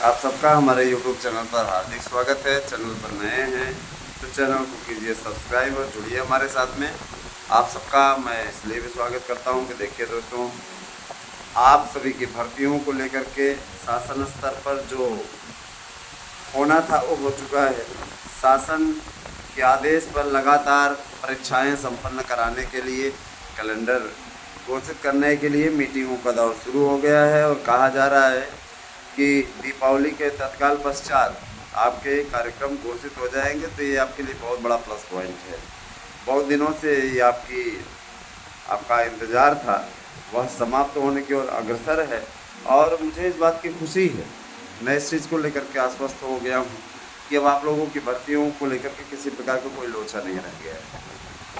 आप सबका हमारे YouTube चैनल पर हार्दिक स्वागत है। चैनल पर नए हैं तो चैनल को कीजिए सब्सक्राइब और जुड़िए हमारे साथ में। आप सबका मैं इसलिए भी स्वागत करता हूं कि देखिए दोस्तों, आप सभी की भर्तियों को लेकर के शासन स्तर पर जो होना था वो हो चुका है। शासन के आदेश पर लगातार परीक्षाएं संपन्न कराने के लिए, कैलेंडर घोषित करने के लिए मीटिंगों का दौर शुरू हो गया है और कहा जा रहा है कि दीपावली के तत्काल पश्चात आपके कार्यक्रम घोषित हो जाएंगे। तो ये आपके लिए बहुत बड़ा प्लस पॉइंट है। बहुत दिनों से ये आपका इंतज़ार था, वह समाप्त होने की ओर अग्रसर है और मुझे इस बात की खुशी है। मैं इस चीज़ को लेकर के आश्वस्त हो गया हूँ कि अब आप लोगों की भर्तियों को लेकर के किसी प्रकार का कोई लोचा नहीं रह गया है।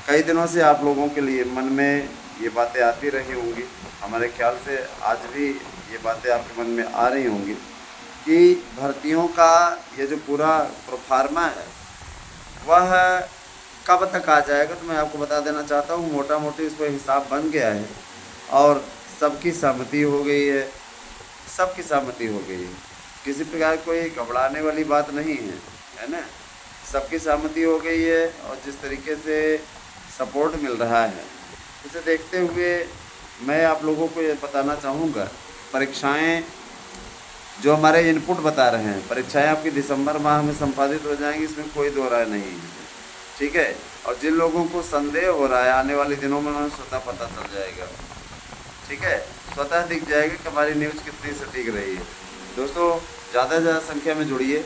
कई दिनों से आप लोगों के लिए मन में ये बातें आती रही होंगी, हमारे ख्याल से आज भी ये बातें आपके मन में आ रही होंगी कि भर्तियों का ये जो पूरा प्रोफार्मा है वह कब तक आ जाएगा। तो मैं आपको बता देना चाहता हूँ, मोटा मोटी इस पर हिसाब बन गया है और सबकी सहमति हो गई है। सबकी सहमति हो गई है, किसी प्रकार कोई घबराने वाली बात नहीं है, है ना। सबकी सहमति हो गई है और जिस तरीके से सपोर्ट मिल रहा है उसे देखते हुए मैं आप लोगों को ये बताना चाहूँगा, परीक्षाएं जो हमारे इनपुट बता रहे हैं, परीक्षाएं आपकी दिसंबर माह में संपादित हो जाएंगी, इसमें कोई दो राय नहीं है, ठीक है। और जिन लोगों को संदेह हो रहा है आने वाले दिनों में उन्हें स्वतः पता चल जाएगा, ठीक है। स्वतः दिख जाएगा कि हमारी न्यूज़ कितनी सटीक रही है। दोस्तों, ज़्यादा से ज़्यादा संख्या में जुड़िए।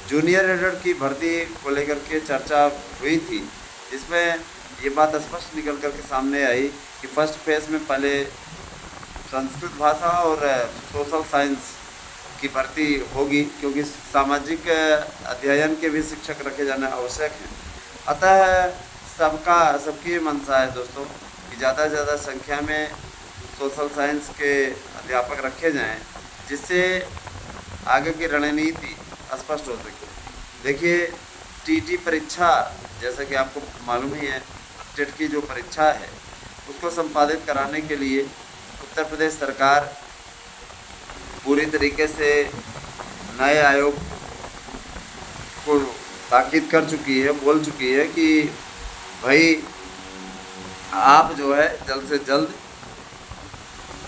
जूनियर एडेड की भर्ती को लेकर के चर्चा हुई थी, इसमें ये बात स्पष्ट निकल कर के सामने आई कि फर्स्ट फेज में पहले संस्कृत भाषा और सोशल साइंस की भर्ती होगी, क्योंकि सामाजिक अध्ययन के भी शिक्षक रखे जाना आवश्यक हैं। अतः सबकी मंशा है दोस्तों कि ज़्यादा से ज़्यादा संख्या में सोशल साइंस के अध्यापक रखे जाएं, जिससे आगे की रणनीति स्पष्ट हो सके। देखिए, टीटी परीक्षा, जैसा कि आपको मालूम ही है, टेट की जो परीक्षा है उसको संपादित कराने के लिए उत्तर प्रदेश सरकार पूरी तरीके से नए आयोग को ताकीद कर चुकी है, बोल चुकी है कि भाई आप जो है जल्द से जल्द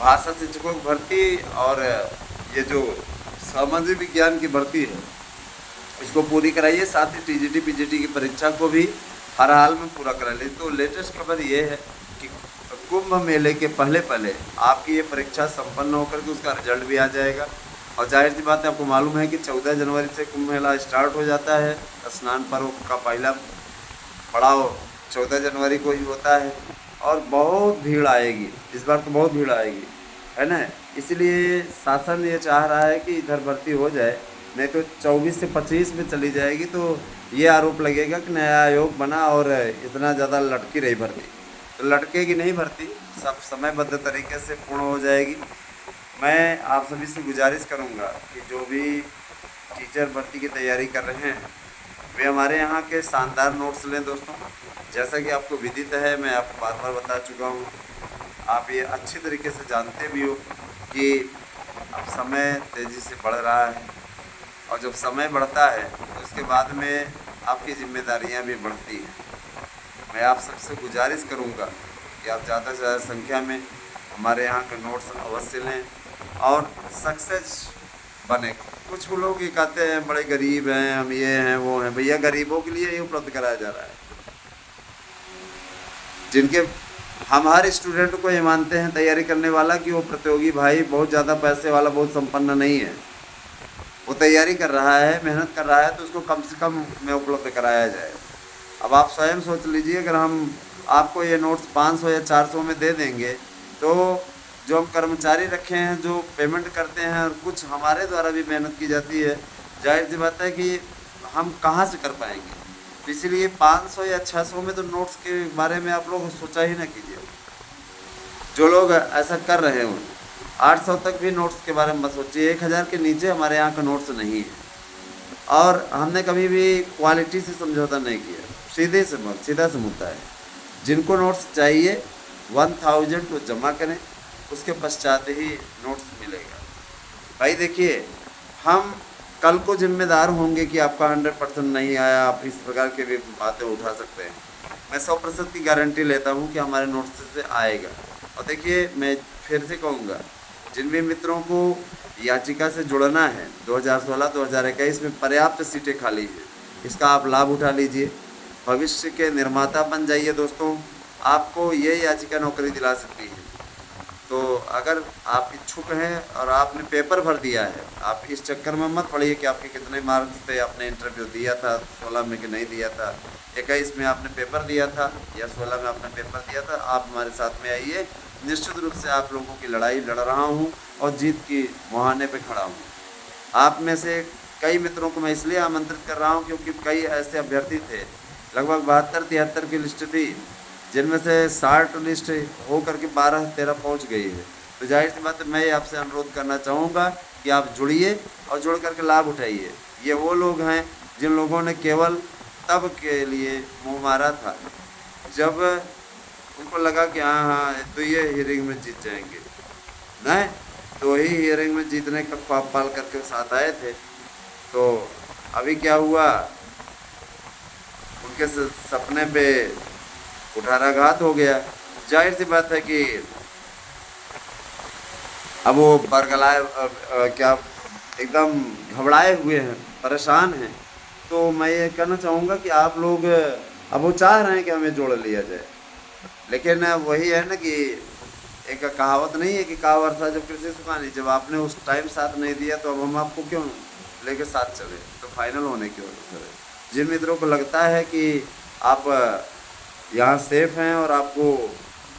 भाषा शिक्षकों की भर्ती और ये जो सामाजिक विज्ञान की भर्ती है इसको पूरी कराइए, साथ ही टीजीटी पीजीटी की परीक्षा को भी हर हाल में पूरा करा लीजिए। तो लेटेस्ट खबर ये है कि कुंभ मेले के पहले पहले आपकी ये परीक्षा संपन्न होकर के उसका रिजल्ट भी आ जाएगा। और जाहिर सी बात है, आपको मालूम है कि 14 जनवरी से कुंभ मेला स्टार्ट हो जाता है। स्नान पर्व का पहला पड़ाव 14 जनवरी को ही होता है और बहुत भीड़ आएगी, इस बार तो बहुत भीड़ आएगी, है ना। इसलिए शासन ये चाह रहा है कि इधर भर्ती हो जाए, नहीं तो 24 से 25 में चली जाएगी तो ये आरोप लगेगा कि नया आयोग बना और इतना ज़्यादा लटकी रही भर्ती। तो लटकेगी नहीं भर्ती, सब समयबद्ध तरीके से पूर्ण हो जाएगी। मैं आप सभी से गुजारिश करूंगा कि जो भी टीचर भर्ती की तैयारी कर रहे हैं वे हमारे यहाँ के शानदार नोट्स लें दोस्तों। जैसा कि आपको विदित है, मैं आपको बार बार बता चुका हूँ, आप ये अच्छी तरीके से जानते भी हो कि अब समय तेज़ी से बढ़ रहा है और जब समय बढ़ता है तो उसके बाद में आपकी जिम्मेदारियां भी बढ़ती हैं। मैं आप सबसे गुजारिश करूंगा कि आप ज़्यादा से ज़्यादा संख्या में हमारे यहाँ के नोट्स अवश्य लें और सक्सेस बने। कुछ लोग ये कहते हैं बड़े गरीब हैं, हम ये हैं वो हैं। भैया, गरीबों के लिए ये उपलब्ध कराया जा रहा है, जिनके हम हर स्टूडेंट को ये मानते हैं तैयारी करने वाला कि वो प्रतियोगी भाई बहुत ज़्यादा पैसे वाला, बहुत संपन्न नहीं है। वो तैयारी कर रहा है, मेहनत कर रहा है, तो उसको कम से कम में उपलब्ध कराया जाए। अब आप स्वयं सोच लीजिए, अगर हम आपको ये नोट्स 500 या 400 में दे देंगे तो जो हम कर्मचारी रखे हैं, जो पेमेंट करते हैं और कुछ हमारे द्वारा भी मेहनत की जाती है, जाहिर सी बात है कि हम कहाँ से कर पाएंगे। इसीलिए 500 या 600 में तो नोट्स के बारे में आप लोग सोचा ही ना कीजिए। जो लोग ऐसा कर रहे हैं 800 तक भी नोट्स के बारे में मत सोचिए। 1000 के नीचे हमारे यहाँ का नोट्स नहीं है और हमने कभी भी क्वालिटी से समझौता नहीं किया। सीधा से मुद्दा है, जिनको नोट्स चाहिए 1000 तो जमा करें, उसके पश्चात ही नोट्स मिलेगा। भाई देखिए, हम कल को जिम्मेदार होंगे कि आपका 100% नहीं आया, आप इस प्रकार की भी बातें उठा सकते हैं। मैं 100% की गारंटी लेता हूँ कि हमारे नोट्स से आएगा। और देखिए, मैं फिर से कहूँगा, जिन भी मित्रों को याचिका से जुड़ना है, 2016-2021 में पर्याप्त सीटें खाली हैं, इसका आप लाभ उठा लीजिए, भविष्य के निर्माता बन जाइए दोस्तों। आपको ये याचिका नौकरी दिला सकती है। तो अगर आप इच्छुक हैं और आपने पेपर भर दिया है, आप इस चक्कर में मत पड़िए कि आपके कितने मार्क्स थे, आपने इंटरव्यू दिया था 16 में कि नहीं दिया था, 21 में आपने पेपर दिया था या 16 में आपने पेपर दिया था, आप हमारे साथ में आइए। निश्चित रूप से आप लोगों की लड़ाई लड़ रहा हूँ और जीत की मुहाने पे खड़ा हूँ। आप में से कई मित्रों को मैं इसलिए आमंत्रित कर रहा हूँ क्योंकि कई ऐसे अभ्यर्थी थे, लगभग 72-73 की लिस्ट थी, जिनमें से 60 लिस्ट हो करके 12-13 पहुँच गई है। तो जाहिर सी बात है, मैं आपसे अनुरोध करना चाहूँगा कि आप जुड़िए और जुड़ करके लाभ उठाइए। ये वो लोग हैं जिन लोगों ने केवल तब के लिए मुँह मारा था जब उनको लगा कि हाँ हाँ तो ये हियरिंग में जीत जाएंगे, नहीं तो वही हियरिंग में जीतने का ख्वाब पाल करके साथ आए थे। तो अभी क्या हुआ, उनके सपने पे कुठाराघात हो गया। जाहिर सी बात है कि अब वो बरगलाए क्या एकदम घबराए हुए हैं, परेशान हैं। तो मैं ये कहना चाहूँगा कि आप लोग, अब वो चाह रहे हैं कि हमें जोड़ लिया जाए, लेकिन वही है ना कि एक कहावत नहीं है कि कहा वर्षा जब कृषि सुखानी, जब आपने उस टाइम साथ नहीं दिया तो अब हम आपको क्यों लेके साथ चले। तो फाइनल होने की वजह से जिन मित्रों को लगता है कि आप यहाँ सेफ हैं और आपको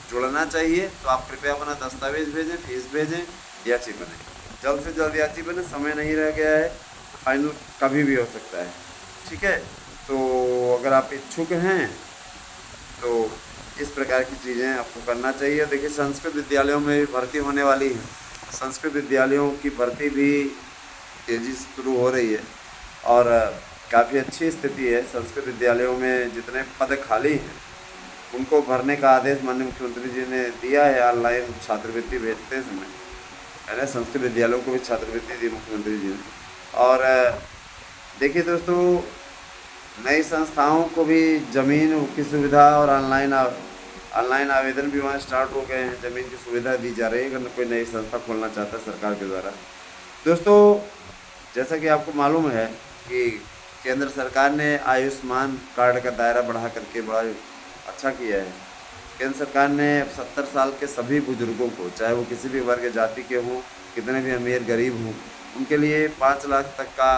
जुड़ना चाहिए, तो आप कृपया अपना दस्तावेज भेजें, फीस भेजें, याची बने, जल्द से जल्द याची बने, समय नहीं रह गया है, फाइनल कभी भी हो सकता है। ठीक है, तो अगर आप इच्छुक हैं तो इस प्रकार की चीज़ें आपको करना चाहिए। देखिए, संस्कृत विद्यालयों में भी भर्ती होने वाली है, संस्कृत विद्यालयों की भर्ती भी तेज़ी से शुरू हो रही है और काफ़ी अच्छी स्थिति है। संस्कृत विद्यालयों में जितने पद खाली हैं उनको भरने का आदेश माननीय मुख्यमंत्री जी ने दिया है। ऑनलाइन छात्रवृत्ति भेजते समय, है ना, संस्कृत विद्यालयों को भी छात्रवृत्ति दी मुख्यमंत्री जी ने। और देखिए दोस्तों, नई संस्थाओं को भी ज़मीन की सुविधा और ऑनलाइन आवेदन भी वहाँ स्टार्ट हो गए हैं, ज़मीन की सुविधा दी जा रही है अगर कोई नई संस्था खोलना चाहता है सरकार के द्वारा। दोस्तों, जैसा कि आपको मालूम है कि केंद्र सरकार ने आयुष्मान कार्ड का दायरा बढ़ा करके बड़ा अच्छा किया है। केंद्र सरकार ने 70 साल के सभी बुजुर्गों को, चाहे वो किसी भी वर्ग जाति के हों, कितने भी अमीर गरीब हों, उनके लिए 5 लाख तक का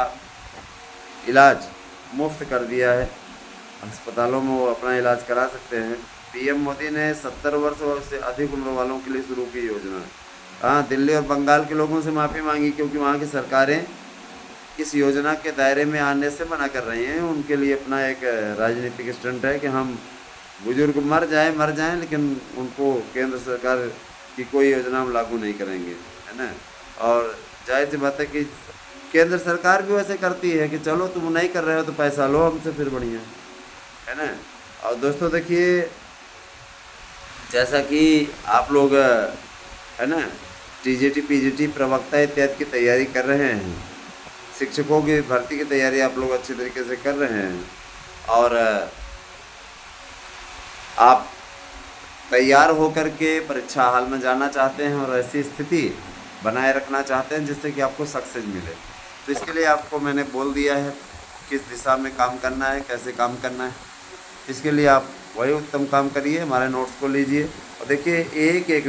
इलाज मुफ्त कर दिया है। अस्पतालों में वो अपना इलाज करा सकते हैं। पीएम मोदी ने 70 वर्ष से अधिक उम्र वालों के लिए शुरू की योजना। हाँ, दिल्ली और बंगाल के लोगों से माफ़ी मांगी क्योंकि वहाँ की सरकारें इस योजना के दायरे में आने से मना कर रही हैं। उनके लिए अपना एक राजनीतिक स्टंट है कि हम बुजुर्ग मर जाएं, लेकिन उनको केंद्र सरकार की कोई योजना हम लागू नहीं करेंगे, है ना। और जाहिर सी बात है कि केंद्र सरकार भी वैसे करती है कि चलो तुम नहीं कर रहे हो तो पैसा लो हमसे, फिर बढ़िया, है ना। और दोस्तों देखिए, जैसा कि आप लोग, है ना, टीजीटी पीजीटी प्रवक्ता इत्यादि की तैयारी कर रहे हैं, शिक्षकों की भर्ती की तैयारी आप लोग अच्छी तरीके से कर रहे हैं और आप तैयार होकर के परीक्षा हाल में जाना चाहते हैं और ऐसी स्थिति बनाए रखना चाहते हैं जिससे कि आपको सक्सेस मिले, तो इसके लिए आपको मैंने बोल दिया है किस दिशा में काम करना है, कैसे काम करना है। इसके लिए आप वही उत्तम काम करिए, हमारे नोट्स को लीजिए और देखिए, एक एक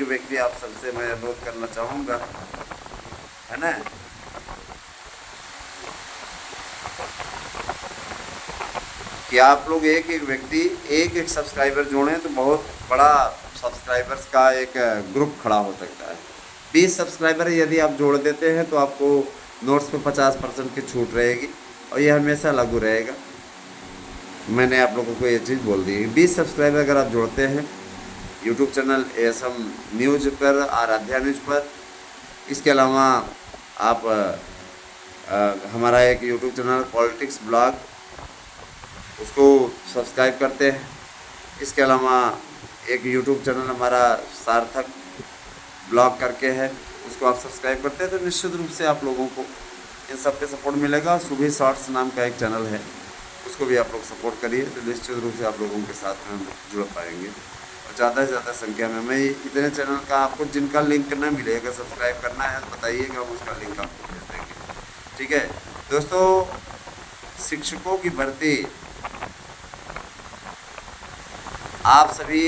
व्यक्ति आप सबसे मैं अनुरोध करना चाहूँगा, है ना, कि आप लोग एक एक व्यक्ति एक सब्सक्राइबर जोड़ें तो बहुत बड़ा सब्सक्राइबर्स का एक ग्रुप खड़ा हो सकता है। 20 सब्सक्राइबर यदि आप जोड़ देते हैं तो आपको नोट्स पे 50% की छूट रहेगी और ये हमेशा लागू रहेगा। मैंने आप लोगों को ये चीज़ बोल दी। 20 सब्सक्राइबर अगर आप जोड़ते हैं यूट्यूब चैनल ASM न्यूज़ पर, आराध्या न्यूज़ पर, इसके अलावा आप हमारा एक यूट्यूब चैनल पॉलिटिक्स ब्लॉग, उसको सब्सक्राइब करते हैं। इसके अलावा एक यूट्यूब चैनल हमारा सार्थक ब्लॉग करके है, उसको आप सब्सक्राइब करते हैं तो निश्चित रूप से आप लोगों को इन सब पे सपोर्ट मिलेगा। सुबह शॉर्ट्स नाम का एक चैनल है, उसको भी आप लोग सपोर्ट करिए तो निश्चित रूप से आप लोगों के साथ में हम जुड़ पाएंगे। और ज़्यादा से ज़्यादा संख्या में मैं इतने चैनल का आपको जिनका लिंक न मिले, अगर सब्सक्राइब करना है तो बताइएगा, हम उसका लिंक आपको भेज देंगे। ठीक है दोस्तों, शिक्षकों की भर्ती आप सभी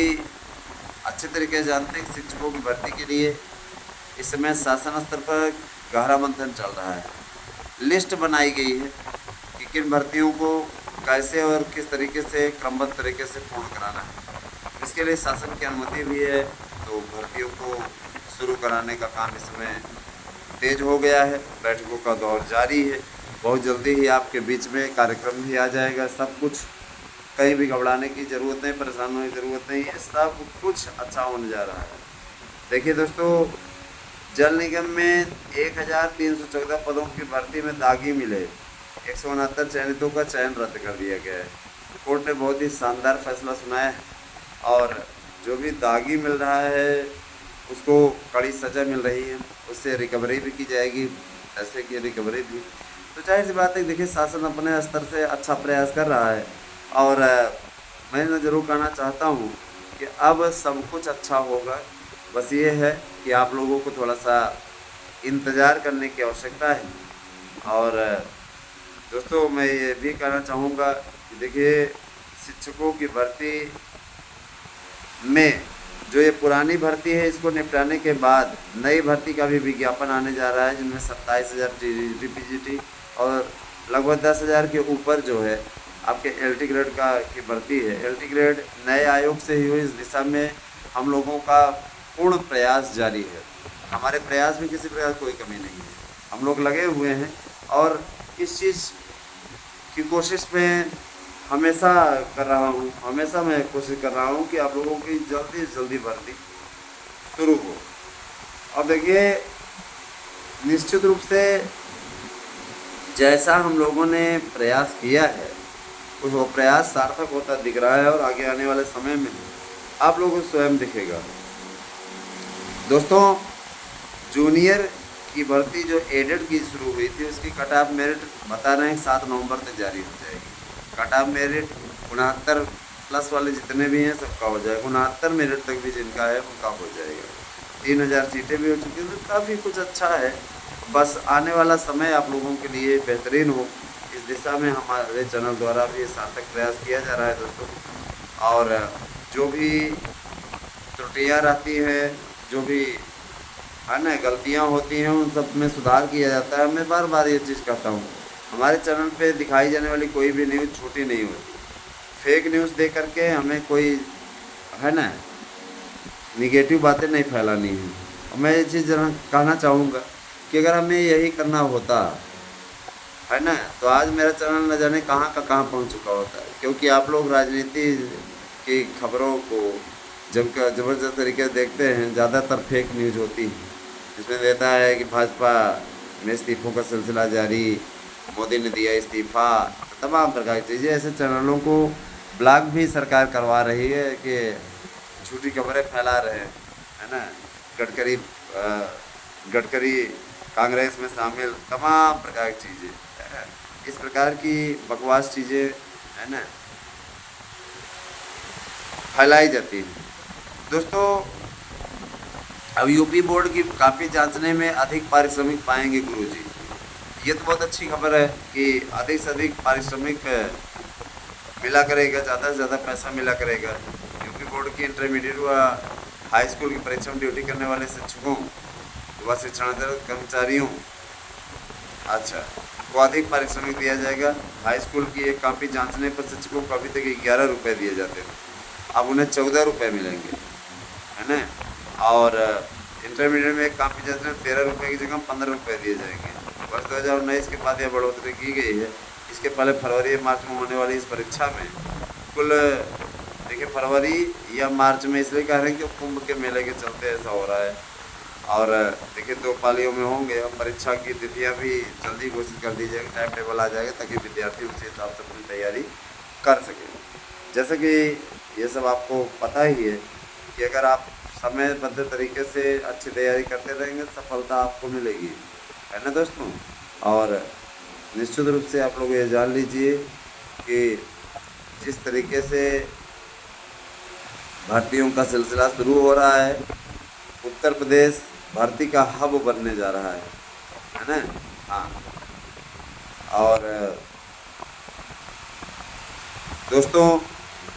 अच्छे तरीके से जानते हैं। शिक्षकों की भर्ती के लिए इस समय शासन स्तर पर गहरा मंथन चल रहा है। लिस्ट बनाई गई है कि किन भर्तियों को कैसे और किस तरीके से क्रमबद्ध तरीके से पूर्ण कराना है। इसके लिए शासन की अनुमति भी है, तो भर्तियों को शुरू कराने का काम इस समय तेज हो गया है। बैठकों का दौर जारी है, बहुत जल्दी ही आपके बीच में कार्यक्रम भी आ जाएगा। सब कुछ, कहीं भी घबराने की ज़रूरत नहीं, परेशान होने की ज़रूरत नहीं है, सब कुछ अच्छा होने जा रहा है। देखिए दोस्तों, जल निगम में 1314 पदों की भर्ती में दागी मिले 169 चयनितों का चयन रद्द कर दिया गया है। कोर्ट ने बहुत ही शानदार फैसला सुनाया है और जो भी दागी मिल रहा है उसको कड़ी सज़ा मिल रही है, उससे रिकवरी भी की जाएगी, पैसे की रिकवरी भी। तो जाहिर सी बात है, देखिए शासन अपने स्तर से अच्छा प्रयास कर रहा है और मैं ज़रूर कहना चाहता हूँ कि अब सब कुछ अच्छा होगा। बस ये है कि आप लोगों को थोड़ा सा इंतज़ार करने की आवश्यकता है। और दोस्तों, मैं ये भी कहना चाहूँगा कि देखिए, शिक्षकों की भर्ती में जो ये पुरानी भर्ती है, इसको निपटाने के बाद नई भर्ती का भी विज्ञापन आने जा रहा है, जिनमें 27,000 DPGT और लगभग 10,000 के ऊपर जो है आपके LT ग्रेड का की भर्ती है। LT ग्रेड नए आयोग से ही हुई। इस दिशा में हम लोगों का पूर्ण प्रयास जारी है। हमारे प्रयास में किसी प्रकार कोई कमी नहीं है, हम लोग लगे हुए हैं और इस चीज़ की कोशिश में हमेशा कर रहा हूँ। हमेशा मैं कोशिश कर रहा हूँ कि आप लोगों की जल्दी से जल्दी भर्ती शुरू हो। अब देखिए, निश्चित रूप से जैसा हम लोगों ने प्रयास किया है वो प्रयास सार्थक होता दिख रहा है और आगे आने वाले समय में आप लोगों को स्वयं दिखेगा। दोस्तों, जूनियर की भर्ती जो एडेड की शुरू हुई थी, उसकी कट ऑफ मेरिट बता रहे हैं 7 नवंबर तक जारी हो जाएगी। कट ऑफ मेरिट 69 प्लस वाले जितने भी हैं सबका हो जाएगा। 69 मेरिट तक भी जिनका है उनका हो जाएगा। 3000 सीटें भी हो चुकी हैं, तो काफ़ी कुछ अच्छा है। बस आने वाला समय आप लोगों के लिए बेहतरीन हो, इस दिशा में हमारे चैनल द्वारा भी सार्थक प्रयास किया जा रहा है दोस्तों। और जो भी त्रुटियाँ रहती हैं, जो भी है ना गलतियाँ होती हैं, उन सब में सुधार किया जाता है। मैं बार बार ये चीज़ कहता हूँ, हमारे चैनल पे दिखाई जाने वाली कोई भी न्यूज़ छोटी नहीं होती। फेक न्यूज़ दे करके हमें कोई है ना निगेटिव बातें नहीं फैलानी है। और मैं ये चीज़ जरा कहना चाहूँगा कि अगर हमें यही करना होता है ना, तो आज मेरा चैनल न जाने कहाँ का कहाँ पहुँच चुका होता है। क्योंकि आप लोग राजनीति की खबरों को जब ज़बरदस्त तरीके से देखते हैं, ज़्यादातर फेक न्यूज़ होती है, जिसमें देता है कि भाजपा में इस्तीफों का सिलसिला जारी, मोदी ने दिया इस्तीफ़ा, तमाम प्रकार की चीज़ें। ऐसे चैनलों को ब्लॉक भी सरकार करवा रही है कि झूठी खबरें फैला रहे हैं, है ना। गडकरी कांग्रेस में शामिल, तमाम प्रकार की चीज़ें, इस प्रकार की बकवास चीज़ें है ना फैलाई जाती हैं। दोस्तों, अब यूपी बोर्ड की काफ़ी जांचने में अधिक पारिश्रमिक पाएंगे गुरुजी। ये तो बहुत अच्छी खबर है कि अधिक से अधिक पारिश्रमिक मिला करेगा, ज़्यादा से ज़्यादा पैसा मिला करेगा। यूपी बोर्ड की इंटरमीडिएट व हाई स्कूल की परीक्षा में ड्यूटी करने वाले शिक्षकों व शिक्षणार्थी कर्मचारियों को अधिक पारिश्रमिक दिया जाएगा। हाई स्कूल की एक कॉपी जांचने पर शिक्षकों को अभी तक 11 रुपये दिए जाते थे, अब उन्हें 14 रुपये मिलेंगे, है ना। और इंटरमीडिएट में एक कॉपी जांचने में 13 रुपये की जगह 15 रुपये दिए जाएंगे। वर्ष 2019 के बाद यह बढ़ोतरी की गई है। इसके पहले फरवरी या मार्च में होने वाली इस परीक्षा में कुल देखिए फरवरी या मार्च में इसलिए कह रहे हैं कि कुंभ के मेले के चलते ऐसा हो रहा है। और देखिए 2 पालियों में होंगे। और परीक्षा की तिथियाँ भी जल्दी घोषित कर दी जाएगी, टाइम टेबल आ जाएगा ताकि विद्यार्थी उसी हिसाब से अपनी तैयारी कर सकें। जैसे कि ये सब आपको पता ही है कि अगर आप समयबद्ध तरीके से अच्छी तैयारी करते रहेंगे सफलता आपको मिलेगी, है ना दोस्तों। और निश्चित रूप से आप लोग ये जान लीजिए कि जिस तरीके से भर्तियों का सिलसिला शुरू हो रहा है, उत्तर प्रदेश भर्ती का हब बनने जा रहा है ना। हाँ, और दोस्तों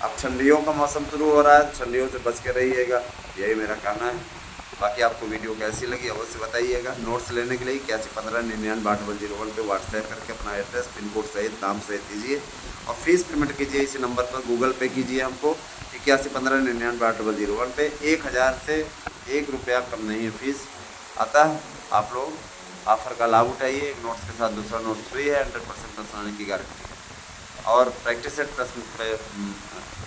अब ठंडियों का मौसम शुरू हो रहा है, ठंडियों से बच के रहिएगा, यही मेरा कहना है। बाकी आपको वीडियो कैसी लगी अवश्य बताइएगा। नोट्स लेने के लिए 8115998101 पे व्हाट्सएप करके अपना एड्रेस, पिन कोड सहित, नाम सहित दीजिए और फीस पेमेंट कीजिए इसी नंबर पर, गूगल पे कीजिए हमको 8115998101 पे। 1000 से 1 रुपया कम नहीं है फीस। अतः आप लोग ऑफर का लाभ उठाइए। एक नोट्स के साथ दूसरा नोट्स फ्री है, 100% प्रश्न आने की गारंटी है। और प्रैक्टिस सेट,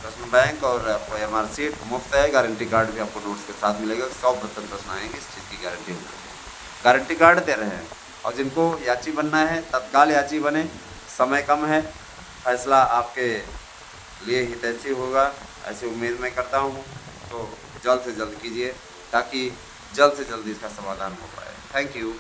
प्रश्न बैंक और आपको MR शीट मुफ्त है। गारंटी कार्ड भी आपको नोट्स के साथ मिलेगा। 100% प्रश्न आएंगे, इस चीज़ की गारंटी होगी। गारंटी कार्ड दे रहे हैं और जिनको याची बनना है तत्काल याची बने, समय कम है, फैसला आपके लिए हितैषी होगा ऐसी उम्मीद मैं करता हूँ। तो जल्द से जल्द कीजिए ताकि जल्द से जल्द इसका समाधान हो पाए। Thank you.